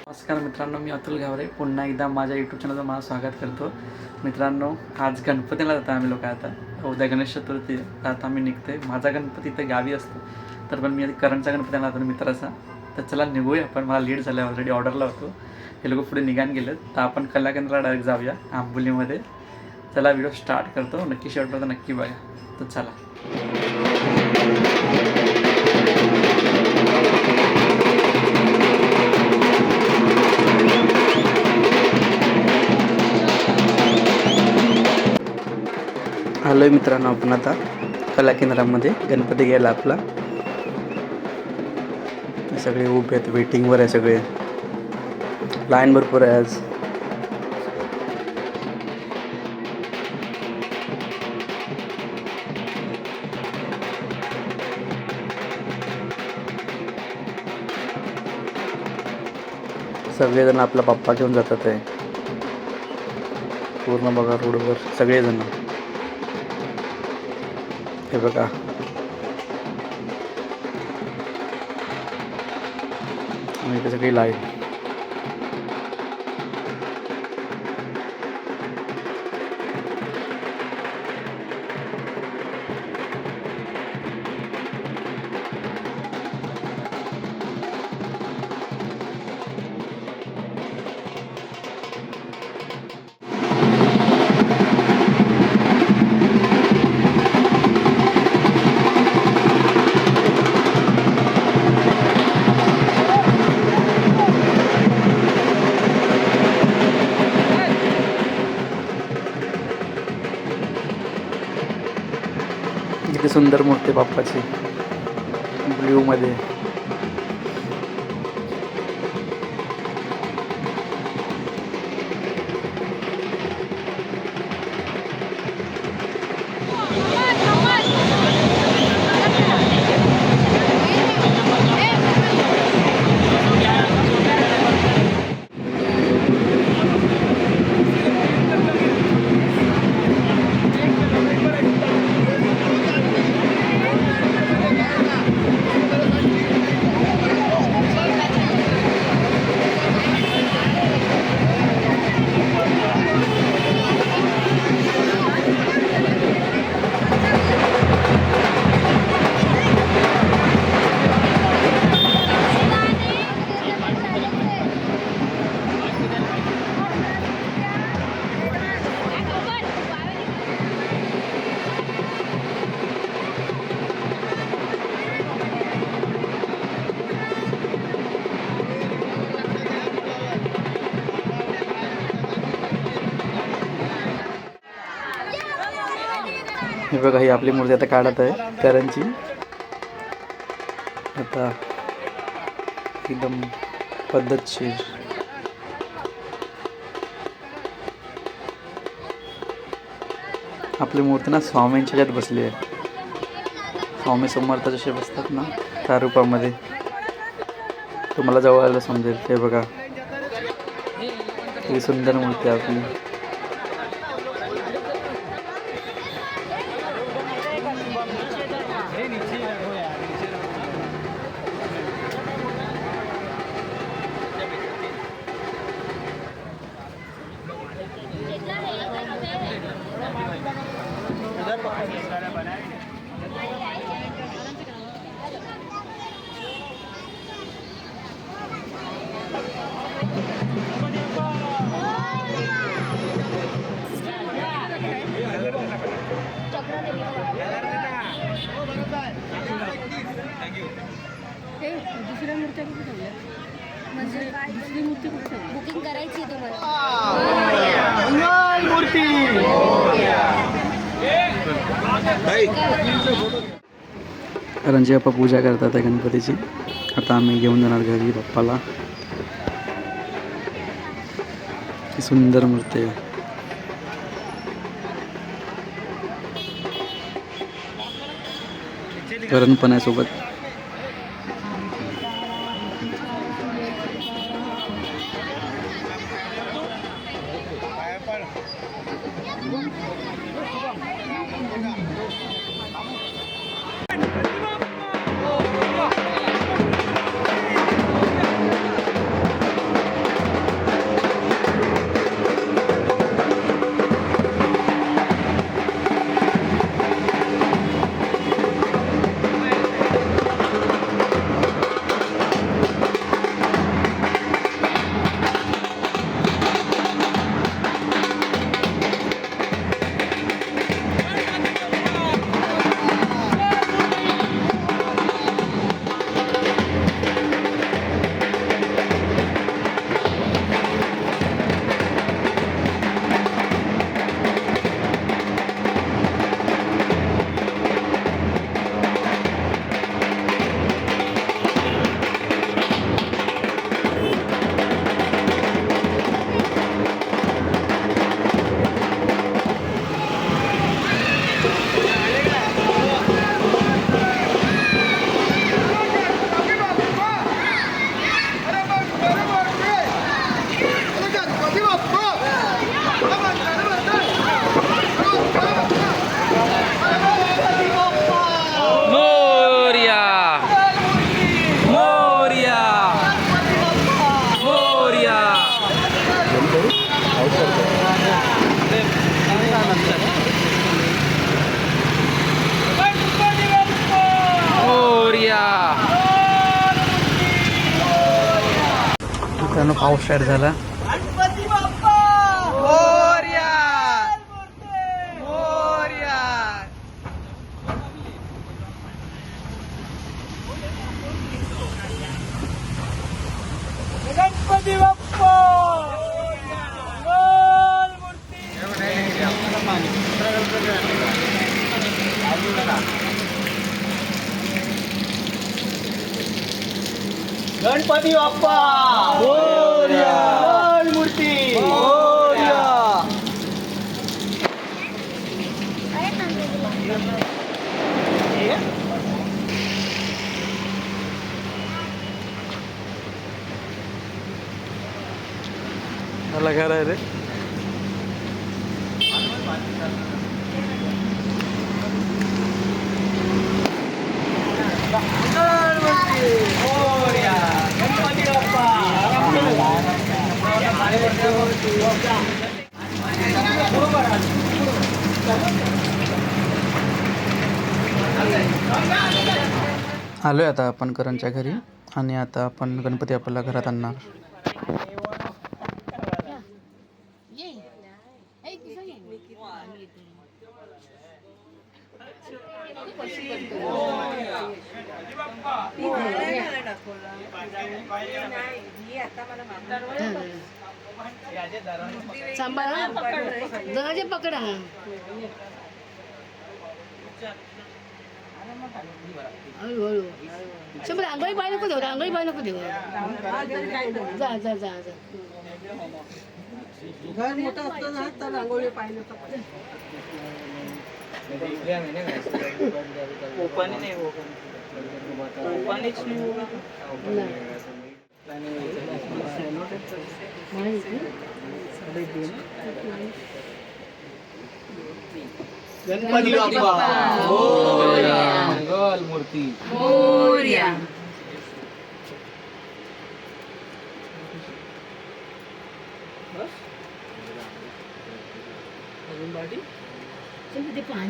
नमस्कार मित्रांनो, मी अतुल गावरे पुन्हा एकदा माझ्या यूट्यूब चॅनलवर मला स्वागत करतो. मित्रांनो, आज गणपतीला जातो आम्ही लोक. आता उद्या गणेश चतुर्थी. आता आम्ही निघतोय. माझा गणपती इथं गावी असतो, तर पण मी आधी करंटचा गणपती आणला होता मित्राचा. तर चला निघूया आपण. मला लेट झाला, ऑलरेडी ऑर्डरला होतो. हे लोक पुढे निघान गेलेत, तर आपण कला केंद्राला डायरेक्ट जाऊया आंबोलीमध्ये. चला व्हिडिओ स्टार्ट करतो. नक्की शेवटपर्यंत नक्की बघा. तर चला. आलोय मित्रांनो आपण आता कला केंद्रामध्ये. गणपती गेला आपला. सगळे उभे आहेत, वेटिंगवर आहे सगळे. लाईन भरपूर आहे आज. सगळेजण आपला पप्पा घेऊन जातात आहे. पूर्ण बघा रोडवर सगळेजण. हे बघा, आणि इथे सगळी लाईट. किती सुंदर मूर्ती बाप्पाची, ब्ल्यू मध्ये. हे बघा, ही आपली मूर्ती आता काढत आहे करंजी. आता एकदम पद्धतशीर. आपली मूर्ती ना स्वामींच्या यात बसली आहे. स्वामी समर्थ जसे बसतात ना त्या रूपामध्ये. तुम्हाला जवळ आलं समजेल. हे बघा, ही सुंदर मूर्ती आहे आपली. दुसऱ्या मूर्त्या कुठे ठेवल्या? म्हणजे दुसरी मूर्ती कुठे ठेवली? बुकिंग करायची आहे तुम्हाला. मूर्ती रणजी बाप्पा पूजा करतात गणपतीची. आता आम्ही घेऊन जाणार घरी बाप्पाला. सुंदर मूर्ती आहे. करण पण आहे सोबत. मित्रांनो पाऊस स्टार्ट झाला. गणपती बाप्पा मोरया. मंगल मूर्ती मोरया. मला घर आहे रे. मोरया. गणपती बाप्पा. आलोय आता आपण करणच्या घरी आणि आता आपण गणपती आपल्याला घरात आणणार. सांभाळा जराजे पकडा. हळूहळू शंभर रांगोळी पाय नको देऊ. रांगोळी पाय नको देऊ. जा जा जा जा. घर मोठं असतं ना तर रांगोळी पाय नको. ओपन नाही ओपनच गणपती बाप्पा मोरया. मंगल मूर्ती मोरया.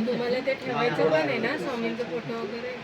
मला ते ठेवायचं पण आहे ना स्वामींचे फोटो वगैरे.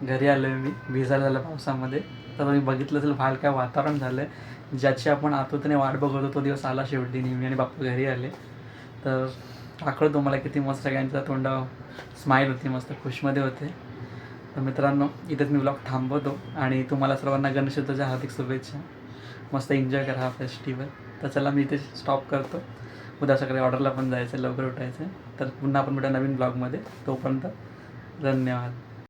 घरी आलो आहे मी. भिजायला झालं पावसामध्ये. तर तुम्ही बघितलं असेल बाहेर काय वातावरण झालं आहे. ज्याची आपण आतुरतेने वाट बघत होतो तो दिवस आला शेवटी. नेहमी आणि बाप्पा घरी आले. तर दाखवलं तुम्हाला किती मस्त सगळ्यांच्या तोंडावर स्माईल होती. मस्त खुशमध्ये होते. तर मित्रांनो इथेच मी ब्लॉग थांबवतो आणि तुम्हाला सर्वांना गणेश चतुर्थीच्या हार्दिक शुभेच्छा. मस्त एन्जॉय करा हा फेस्टिवल. तर चला मी इथे स्टॉप करतो. उद्या सकाळी ऑर्डरला पण जायचं आहे, लवकर उठायचं आहे. तर पुन्हा आपण भेटू नवीन ब्लॉगमध्ये. तोपर्यंत धन्यवाद.